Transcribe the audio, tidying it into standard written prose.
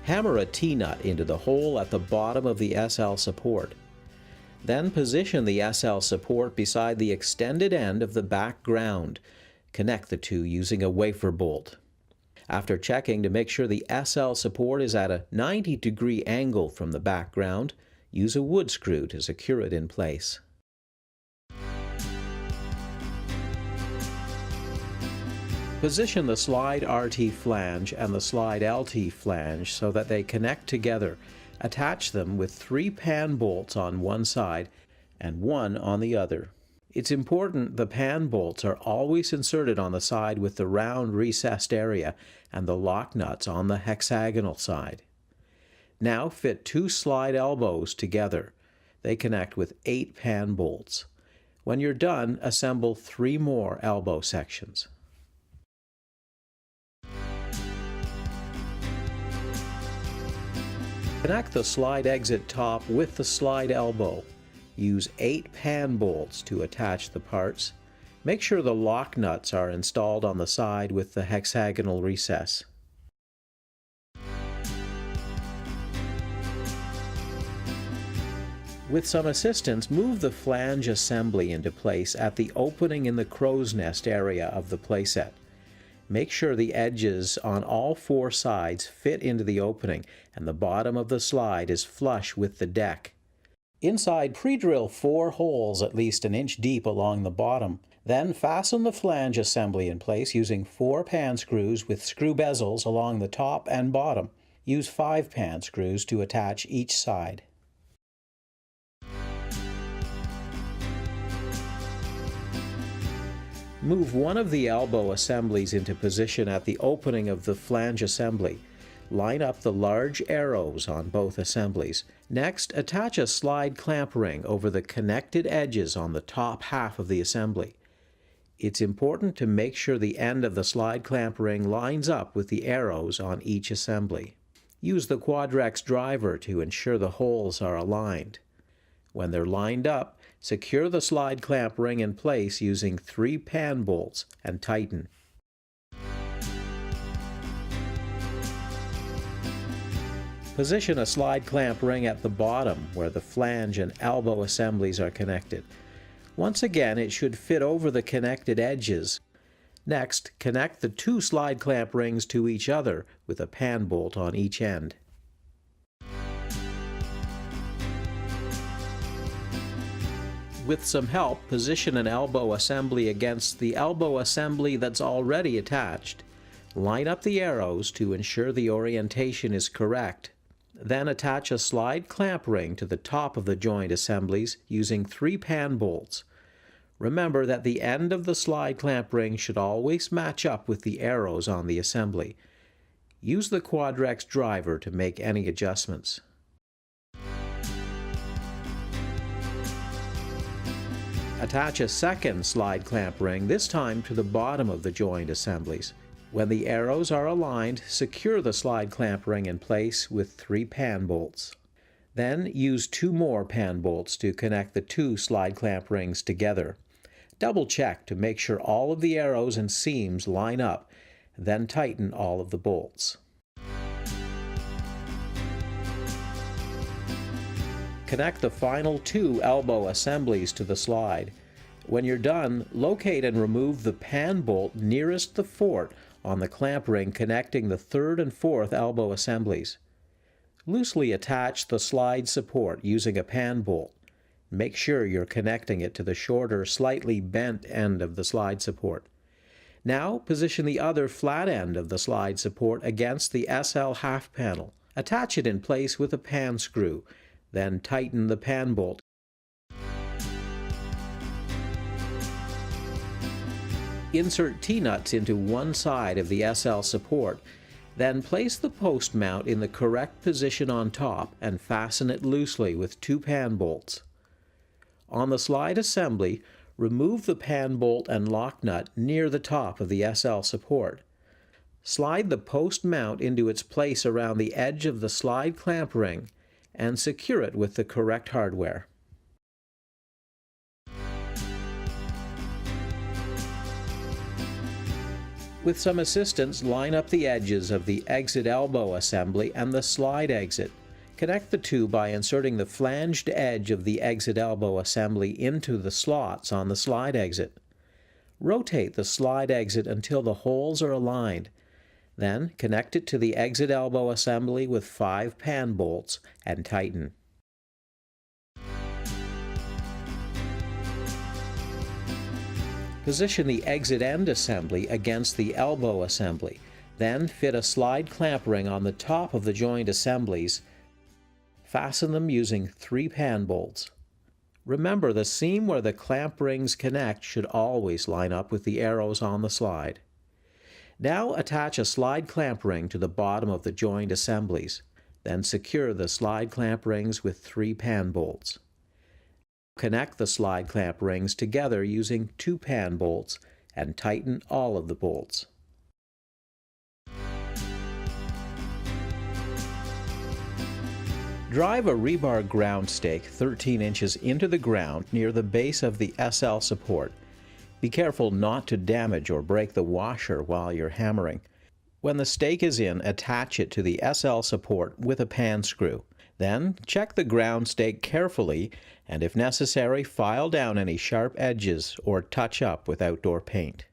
Hammer a T-nut into the hole at the bottom of the SL support. Then position the SL support beside the extended end of the back ground. Connect the two using a wafer bolt. After checking to make sure the SL support is at a 90-degree angle from the background, use a wood screw to secure it in place. Position the slide RT flange and the slide LT flange so that they connect together. Attach them with 3 pan bolts on one side and 1 on the other. It's important the pan bolts are always inserted on the side with the round recessed area and the lock nuts on the hexagonal side. Now fit 2 slide elbows together. They connect with 8 pan bolts. When you're done, assemble 3 more elbow sections. Connect the slide exit top with the slide elbow. Use 8 pan bolts to attach the parts. Make sure the lock nuts are installed on the side with the hexagonal recess. With some assistance, move the flange assembly into place at the opening in the crow's nest area of the playset. Make sure the edges on all 4 sides fit into the opening and the bottom of the slide is flush with the deck. Inside, pre-drill 4 holes at least an inch deep along the bottom. Then fasten the flange assembly in place using 4 pan screws with screw bezels along the top and bottom. Use 5 pan screws to attach each side. Move one of the elbow assemblies into position at the opening of the flange assembly. Line up the large arrows on both assemblies. Next, attach a slide clamp ring over the connected edges on the top half of the assembly. It's important to make sure the end of the slide clamp ring lines up with the arrows on each assembly. Use the Quadrex driver to ensure the holes are aligned. When they're lined up, secure the slide clamp ring in place using 3 pan bolts and tighten. Position a slide clamp ring at the bottom where the flange and elbow assemblies are connected. Once again, it should fit over the connected edges. Next, connect the 2 slide clamp rings to each other with a pan bolt on each end. With some help, position an elbow assembly against the elbow assembly that's already attached. Line up the arrows to ensure the orientation is correct. Then attach a slide clamp ring to the top of the joint assemblies using 3 pan bolts. Remember that the end of the slide clamp ring should always match up with the arrows on the assembly. Use the Quadrex driver to make any adjustments. Attach a second slide clamp ring, this time to the bottom of the joint assemblies. When the arrows are aligned, secure the slide clamp ring in place with 3 pan bolts. Then use 2 more pan bolts to connect the 2 slide clamp rings together. Double check to make sure all of the arrows and seams line up, then tighten all of the bolts. Connect the final 2 elbow assemblies to the slide. When you're done, locate and remove the pan bolt nearest the fort on the clamp ring connecting the 3rd and 4th elbow assemblies. Loosely attach the slide support using a pan bolt. Make sure you're connecting it to the shorter, slightly bent end of the slide support. Now position the other flat end of the slide support against the SL half panel. Attach it in place with a pan screw. Then tighten the pan bolt. Insert T-nuts into one side of the SL support. Then place the post mount in the correct position on top and fasten it loosely with 2 pan bolts. On the slide assembly, remove the pan bolt and lock nut near the top of the SL support. Slide the post mount into its place around the edge of the slide clamp ring and secure it with the correct hardware. With some assistance, line up the edges of the exit elbow assembly and the slide exit. Connect the two by inserting the flanged edge of the exit elbow assembly into the slots on the slide exit. Rotate the slide exit until the holes are aligned. Then connect it to the exit elbow assembly with 5 pan bolts and tighten. Position the exit end assembly against the elbow assembly. Then fit a slide clamp ring on the top of the joined assemblies. Fasten them using 3 pan bolts. Remember, the seam where the clamp rings connect should always line up with the arrows on the slide. Now attach a slide clamp ring to the bottom of the joined assemblies. Then secure the slide clamp rings with 3 pan bolts. Connect the slide clamp rings together using 2 pan bolts and tighten all of the bolts. Drive a rebar ground stake 13 inches into the ground near the base of the SL support. Be careful not to damage or break the washer while you're hammering. When the stake is in, attach it to the SL support with a pan screw. Then check the ground stake carefully, and if necessary, file down any sharp edges or touch up with outdoor paint.